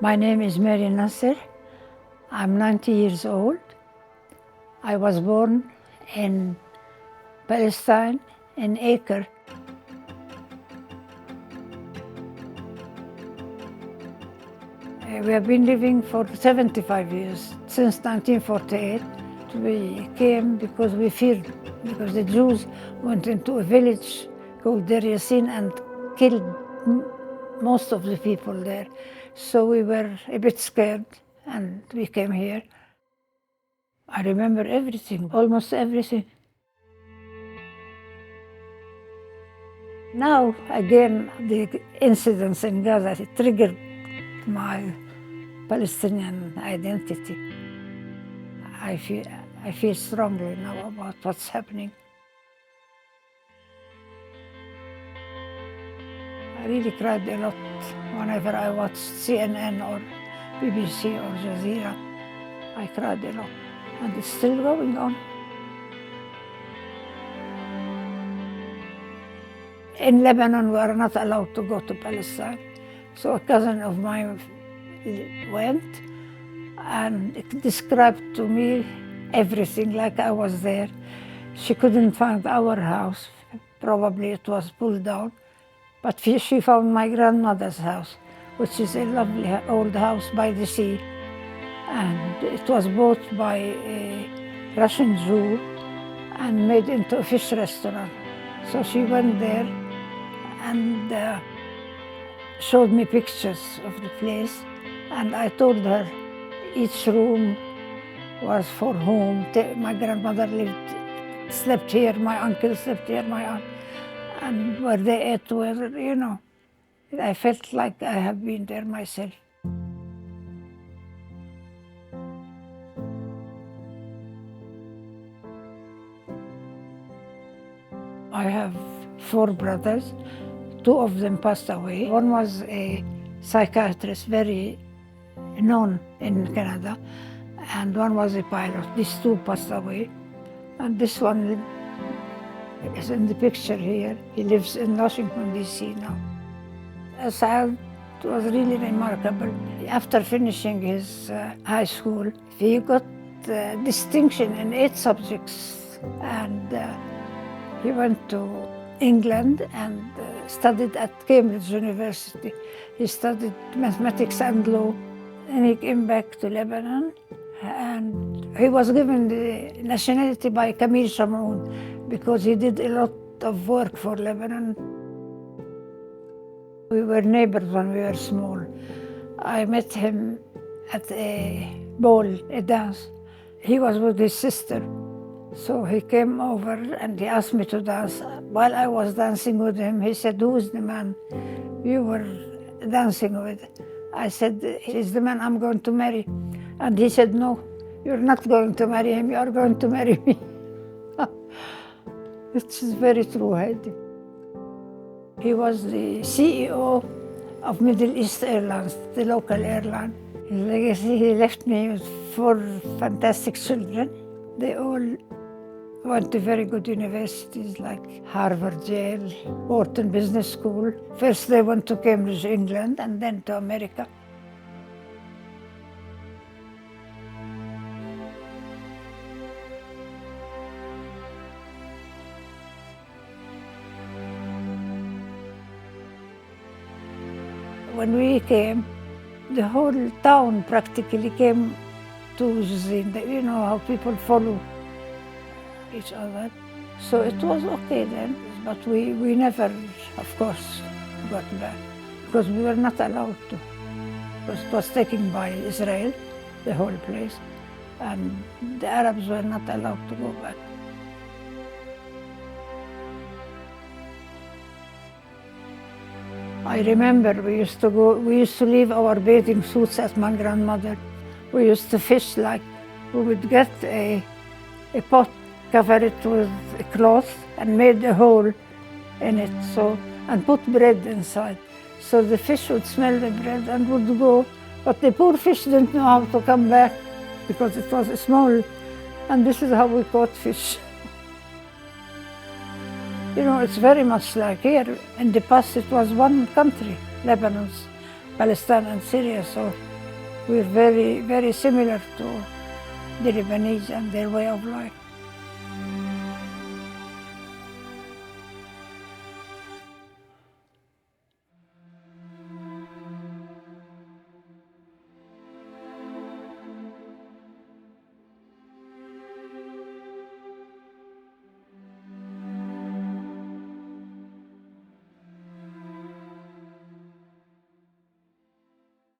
My name is Mary Nasr. I'm 90 years old. I was born in Palestine, in Acre. We have been living for 75 years, since 1948. We came because we feared, because the Jews went into a village called Jezzine and killed most of the people there. So we were a bit scared and we came here. I remember everything, almost everything. Now, again, the incidents in Gaza triggered my Palestinian identity. I feel strongly now about what's happening. I really cried a lot whenever I watched CNN or BBC or Jazeera. I cried a lot, and it's still going on. In Lebanon, we are not allowed to go to Palestine. So a cousin of mine went and described to me everything like I was there. She couldn't find our house. Probably it was pulled down. But she found my grandmother's house, which is a lovely old house by the sea. And it was bought by a Russian Jew and made into a fish restaurant. So she went there and showed me pictures of the place. And I told her each room was for whom. My grandmother slept here, my uncle slept here, my aunt. And where they ate, I felt like I have been there myself. I have 4 brothers. 2 of them passed away. One was a psychiatrist, very known in Canada, and one was a pilot. These 2 passed away. And this one is in the picture here. He lives in Washington, D.C. now. Saad was really remarkable. After finishing his high school, he got distinction in 8 subjects. And he went to England and studied at Cambridge University. He studied mathematics and law. And he came back to Lebanon. And he was given the nationality by Camille Chamoun because he did a lot of work for Lebanon. We were neighbors when we were small. I met him at a ball, a dance. He was with his sister. So he came over and he asked me to dance. While I was dancing with him, he said, "Who is the man you were dancing with?" I said, "He's the man I'm going to marry." And he said, "No, you're not going to marry him, you're going to marry me." Which is very true, Heidi. He was the CEO of Middle East Airlines, the local airline. His legacy, he left me with 4 fantastic children. They all went to very good universities like Harvard, Yale, Wharton Business School. First they went to Cambridge, England, and then to America. When we came, the whole town practically came to Jezzine. You know how people follow each other. So it was okay then, but we never, of course, got back because we were not allowed to. Because it was taken by Israel, the whole place, and the Arabs were not allowed to go back. I remember we used to leave our bathing suits at my grandmother. We used to fish we would get a pot, cover it with a cloth and made a hole in it, and put bread inside. So the fish would smell the bread and would go, but the poor fish didn't know how to come back because it was small, and this is how we caught fish. You know, it's very much like here. In the past, it was one country, Lebanon, Palestine and Syria, so we're very, very similar to the Lebanese and their way of life.